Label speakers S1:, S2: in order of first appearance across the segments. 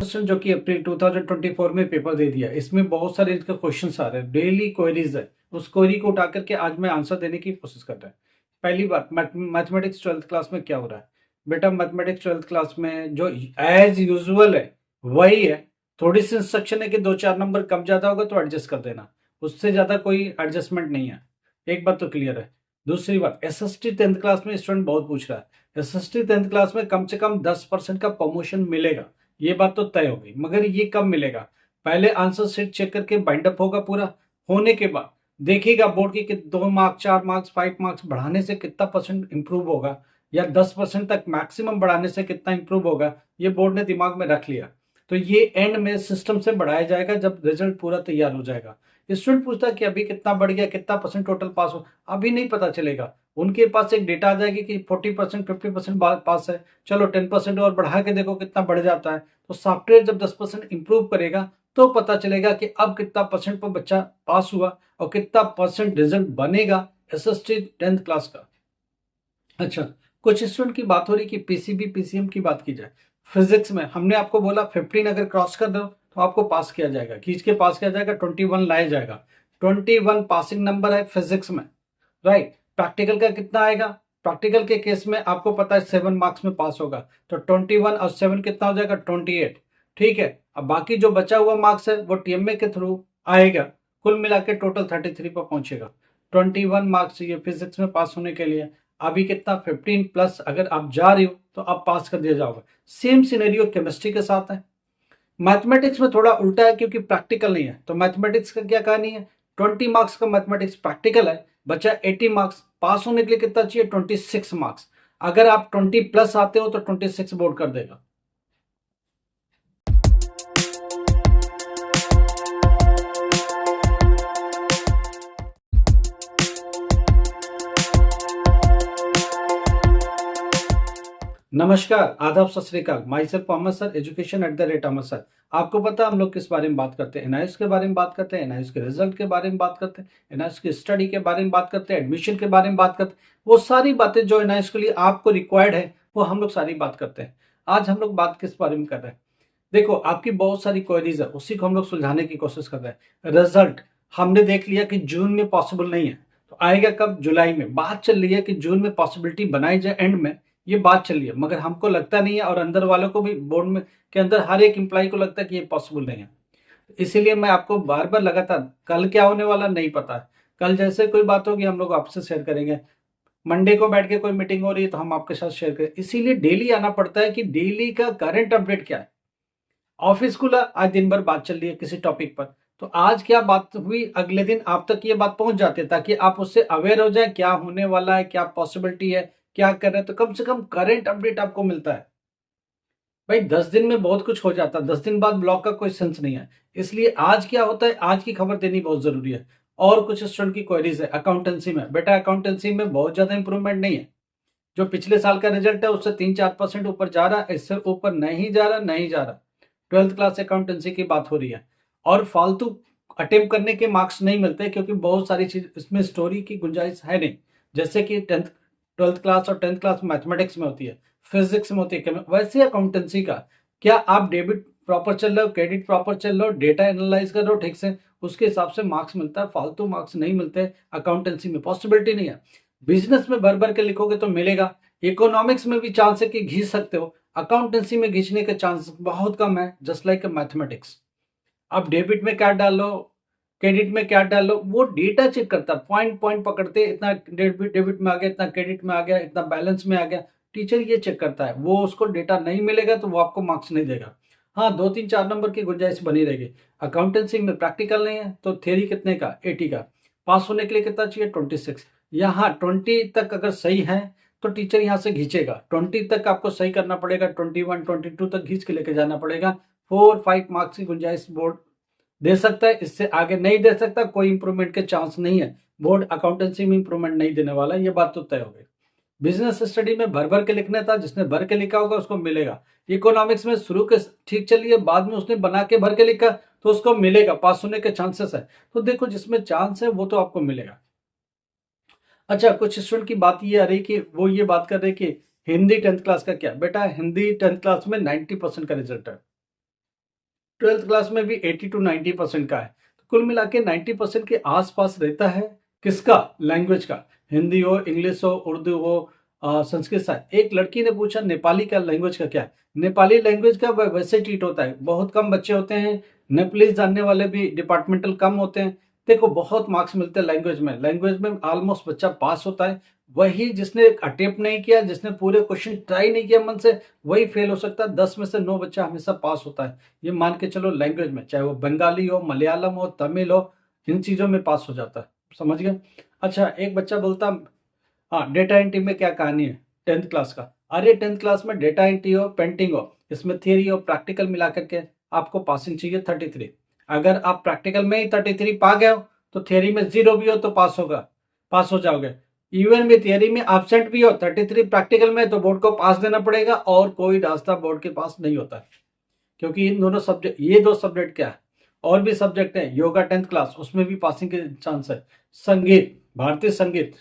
S1: Question जो कि अप्रैल 2024 में पेपर दे दिया, इसमें बहुत सारे इसके क्वेश्चंस आ रहे हैं, डेली क्वेरीज है। उस क्वेरी को उठा करके आज मैं आंसर देने की कोशिश कर रहा हूँ। पहली बात, मैथमेटिक्स 12th क्लास में क्या हो रहा है बेटा? मैथमेटिक्स 12th क्लास में जो एज यूजुअल है वही है। थोड़ी सी इंस्ट्रक्शन है कि 2-4 नंबर कम ज्यादा होगा तो एडजस्ट कर देना, उससे ज्यादा कोई एडजस्टमेंट नहीं है। एक बात तो क्लियर है। दूसरी बात, एसएसटी 10th क्लास में स्टूडेंट बहुत पूछ रहा है। एसएसटी 10th क्लास में कम से कम 10% का प्रमोशन मिलेगा, ये बात तो तय हो गई। मगर ये कब मिलेगा? पहले आंसर शीट चेक करके बाइंड अप होगा, पूरा होने के बाद देखिएगा बोर्ड की कि 2 मार्क्स, 4 मार्क्स, 5 मार्क्स बढ़ाने से कितना परसेंट इंप्रूव होगा, या 10% तक मैक्सिमम बढ़ाने से कितना इंप्रूव होगा, ये बोर्ड ने दिमाग में रख लिया। तो ये एंड में सिस्टम से बढ़ाया जाएगा जब रिजल्ट पूरा तैयार हो जाएगा। स्टूडेंट पूछता है कि अभी कितना बढ़ गया, कितना परसेंट टोटल पास हो, अभी नहीं पता चलेगा। उनके पास एक डेटा आ जाएगी कि 40%, 50% पास है, चलो 10% और बढ़ा के देखो कितना बढ़ जाता है। तो सॉफ्टवेयर जब 10% इंप्रूव करेगा तो पता चलेगा कि अब कितना परसेंट पर बच्चा पास हुआ और कितना परसेंट रिजल्ट बनेगा एसएसटी 10th क्लास का। अच्छा, कुछ स्टूडेंट की बात हो रही कि पीसीबी पीसीएम की बात की जाए। फिजिक्स में हमने आपको बोला 15 अगर क्रॉस कर दो तो आपको पास किया जाएगा, खींच के पास किया जाएगा, 21 लाया जाएगा। 21 पासिंग नंबर है फिजिक्स में, राइट। प्रैक्टिकल का कितना आएगा? प्रैक्टिकल के केस में आपको पता है 7 मार्क्स में पास होगा, तो 21 और 7 कितना हो जाएगा? 28। ठीक है, अब बाकी जो बचा हुआ मार्क्स है वो टीएमए के थ्रू आएगा, कुल मिला के टोटल 33 पर पहुंचेगा। 21 मार्क्स चाहिए फिजिक्स में पास होने के लिए। अभी कितना? 15 प्लस अगर आप जा रही हो तो आप पास कर दिया जाओगे। सेम सिनेरियो केमिस्ट्री के साथ है। मैथमेटिक्स में थोड़ा उल्टा है क्योंकि प्रैक्टिकल नहीं है। तो मैथमेटिक्स का क्या कहानी है? 20 मार्क्स का मैथमेटिक्स प्रैक्टिकल है, बचा 80 मार्क्स। पास होने के लिए कितना चाहिए? 26 मार्क्स। अगर आप 20 प्लस आते हो तो 26 बोर्ड कर देगा। नमस्कार, आदाब, सत श्री अकाल। Myself Ahmed sir, education @Ahmed sir. आपको पता है हम लोग किस बारे में बात करते हैं? एनआईएस के बारे में बात करते हैं, एनआईएस के रिजल्ट के बारे में बात करते हैं, एनआईएस की स्टडी के बारे में बात करते हैं, एडमिशन के बारे में बात करते हैं। वो सारी बातें जो एनआईएस के लिए आपको रिक्वायर्ड है वो हम लोग सारी बात करते हैं। आज हम लोग बात किस बारे में कर रहे हैं? देखो, आपकी बहुत सारी क्वेरीज है, उसी को हम लोग सुलझाने की कोशिश कर रहे हैं। रिजल्ट हमने देख लिया कि जून में पॉसिबल नहीं है, तो आएगा कब? जुलाई में। बात चल रही है कि जून में पॉसिबिलिटी बनाई जाए एंड में, ये बात चल रही है, मगर हमको लगता नहीं है और अंदर वालों को भी, बोर्ड में के अंदर हर एक एम्प्लॉय को लगता है कि ये पॉसिबल नहीं है। इसीलिए मैं आपको बार बार लगातार, कल क्या होने वाला नहीं पता है, कल जैसे कोई बात होगी हम लोग आपसे शेयर करेंगे। मंडे को बैठ के कोई मीटिंग हो रही है तो हम आपके साथ शेयर करें। इसीलिए डेली आना पड़ता है कि डेली का करंट अपडेट क्या है। ऑफिस खुला, आज दिन भर बात चल रही है किसी टॉपिक पर, तो आज क्या बात हुई अगले दिन आप तक ये बात पहुंच जाती है, ताकि आप उससे अवेयर हो जाए क्या होने वाला है, क्या पॉसिबिलिटी है, क्या कर रहे हैं। तो कम से कम करंट अपडेट आपको मिलता है। भाई 10 दिन में बहुत कुछ हो जाता है, 10 दिन बाद ब्लॉक का कोई सेंस नहीं है। इसलिए आज क्या होता है, आज की खबर देनी बहुत जरूरी है। और कुछ स्टूडेंट की क्वेरीज है अकाउंटेंसी में। बेटा अकाउंटेंसी में बहुत ज्यादा इंप्रूवमेंट नहीं है। जो पिछले साल का रिजल्ट है उससे 3-4% ऊपर जा रहा है, इससे ऊपर नहीं जा रहा, नहीं जा रहा। 12th क्लास अकाउंटेंसी की बात हो रही है। और फालतू अटेम्प्ट करने के मार्क्स नहीं मिलते क्योंकि बहुत सारी चीज इसमें स्टोरी की गुंजाइश है नहीं। जैसे कि 12th क्लास और 10th क्लास मैथमेटिक्स में होती है, फिजिक्स में होती है, वैसे अकाउंटेंसी का क्या आप डेबिट प्रॉपर चल रहे हो, क्रेडिट प्रॉपर चल रहे हो, डेटा एनालाइज कर रहे हो ठीक से, उसके हिसाब से मार्क्स मिलता है। फालतू मार्क्स नहीं मिलते अकाउंटेंसी में, पॉसिबिलिटी नहीं है। बिजनेस में भर भर के लिखोगे तो मिलेगा। इकोनॉमिक्स में भी चांस है कि घींच सकते हो, अकाउंटेंसी में घींचने के चांस बहुत कम है, जस्ट लाइक मैथमेटिक्स। आप डेबिट में क्या डालो, क्रेडिट में क्या डालो, वो डेटा चेक करता है, पॉइंट पॉइंट पकड़ते, इतना डेबिट डेबिट में आ गया, इतना क्रेडिट में आ गया, इतना बैलेंस में आ गया। टीचर ये चेक करता है, वो उसको डेटा नहीं मिलेगा तो वो आपको मार्क्स नहीं देगा। हाँ, 2-3-4 नंबर की गुंजाइश बनी रहेगी। अकाउंटेंसी में प्रैक्टिकल नहीं है तो थ्योरी कितने का? 80 का। पास होने के लिए कितना चाहिए? 26। यहाँ 20 तक अगर सही है तो टीचर यहाँ से घींचेगा। 20 तक आपको सही करना पड़ेगा, 21, 22 तक घींच के लेके जाना पड़ेगा। 4-5 मार्क्स की गुंजाइश बोर्ड दे सकता है, इससे आगे नहीं दे सकता। कोई इंप्रूवमेंट के चांस नहीं है, बोर्ड अकाउंटेंसी में इंप्रूवमेंट नहीं देने वाला, ये बात तो तय हो गई। बिजनेस स्टडी में भर भर के लिखना था, जिसने भर के लिखा होगा उसको मिलेगा। इकोनॉमिक्स में शुरू के ठीक चलिए, बाद में उसने बना के भर के लिखा तो उसको मिलेगा, पास होने के चांसेस है। तो देखो, जिसमें चांस है वो तो आपको मिलेगा। अच्छा, कुछ स्टूडेंट की बात ये आ रही कि वो ये बात कर रहे कि हिंदी 10th क्लास का क्या? बेटा हिंदी 10th क्लास में 90% का रिजल्ट है। ट्वेल्थ क्लास में भी 80 to 90% का है। तो कुल मिला के 90% के आसपास रहता है किसका, लैंग्वेज का। हिंदी हो, इंग्लिश हो, उर्दू हो, संस्कृत साहित्य। एक लड़की ने पूछा नेपाली का लैंग्वेज का क्या है। नेपाली लैंग्वेज का वैसे ट्रीट होता है, बहुत कम बच्चे होते हैं, नेपालीज जानने वाले भी डिपार्टमेंटल कम होते हैं। देखो बहुत मार्क्स मिलते हैं लैंग्वेज में ऑलमोस्ट बच्चा पास होता है। वही जिसने अटेम्प्ट नहीं किया, जिसने पूरे क्वेश्चन ट्राई नहीं किया मन से, वही फेल हो सकता है। 10 में से 9 बच्चा हमेशा पास होता है। ये मान के चलो लैंग्वेज में, चाहे वो बंगाली हो, मलयालम हो, तमिल हो, इन चीजों में पास हो जाता है। समझ गए। अच्छा, एक बच्चा बोलता, हाँ डेटा एंट्री में क्या कहानी है 10th क्लास का। अरे 10th क्लास में डेटा एंट्री हो, पेंटिंग हो, इसमें थियरी और प्रैक्टिकल मिला करके आपको पासिंग चाहिए 33। अगर आप प्रैक्टिकल में ही 33 पा गए हो तो थियरी में 0 भी हो तो पास हो जाओगे। इवन में थियरी में एब्सेंट भी हो, 33 प्रैक्टिकल में, तो बोर्ड को पास देना पड़ेगा और कोई रास्ता बोर्ड के पास नहीं होता है। क्योंकि इन दोनों सब्जेक्ट, ये 2 सब्जेक्ट क्या है, और भी सब्जेक्ट है। योगा 10th क्लास, उसमें भी पासिंग के चांस है। संगीत, भारतीय संगीत,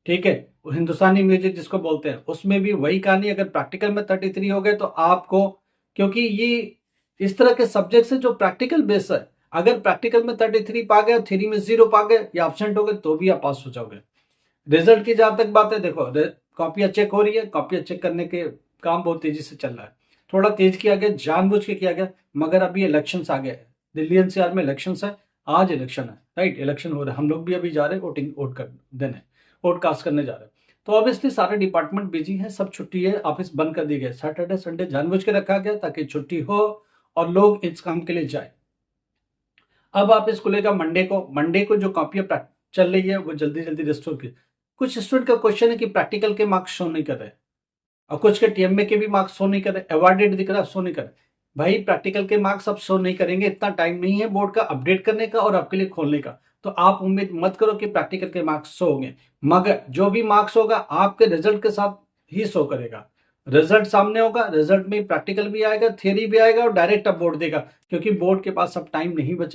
S1: ठीक है, हिंदुस्तानी म्यूजिक जिसको बोलते हैं, उसमें भी वही कहानी। अगर प्रैक्टिकल में 33 हो गए तो आपको, क्योंकि ये इस तरह के सब्जेक्ट है जो प्रैक्टिकल बेस है, अगर प्रैक्टिकल में 33 पा गए, थ्योरी में 0 पा गए या एब्सेंट हो गए तो भी आप पास हो जाओगे। रिजल्ट की जहां तक बात है, देखो कॉपियां चेक हो रही है, कॉपियां चेक करने के काम बहुत तेजी से चल रहा है। थोड़ा तेज किया गया, जानबूझ के किया गया, मगर अभी इलेक्शन आ गए। दिल्ली एनसीआर में इलेक्शन है, आज इलेक्शन है, राइट, इलेक्शन हो रहा है। हम लोग भी अभी जा रहे हैं वोट कर देने, वोट कास्ट करने जा रहे हैं। तो ऑब्वियसली सारे डिपार्टमेंट बिजी हैं, सब छुट्टी है, ऑफिस बंद कर दिए गए। सैटरडे संडे जानबूझ के रखा गया ताकि छुट्टी हो और लोग इस काम के लिए जाए। अब आप इसको लेकर मंडे को जो कॉपियां चल रही है वो जल्दी जल्दी रिस्टोर की। कुछ स्टूडेंट का क्वेश्चन है कि प्रैक्टिकल के मार्क्स शो नहीं कर रहे और कुछ के टीएमए के भी मार्क्स शो नहीं कर रहे, अवॉर्डेड दिख रहा शो नहीं कर रहे। भाई प्रैक्टिकल के मार्क्स अब शो नहीं करेंगे, इतना टाइम नहीं है बोर्ड का अपडेट करने का और आपके लिए खोलने का। तो आप उम्मीद मत करो कि प्रैक्टिकल के मार्क्स शो होंगे, मगर जो भी मार्क्स होगा आपके रिजल्ट के साथ ही शो करेगा। रिजल्ट सामने होगा, रिजल्ट में प्रैक्टिकल भी आएगा, थियरी भी आएगा और डायरेक्ट अब बोर्ड देगा, क्योंकि बोर्ड के पास अब टाइम नहीं बचा।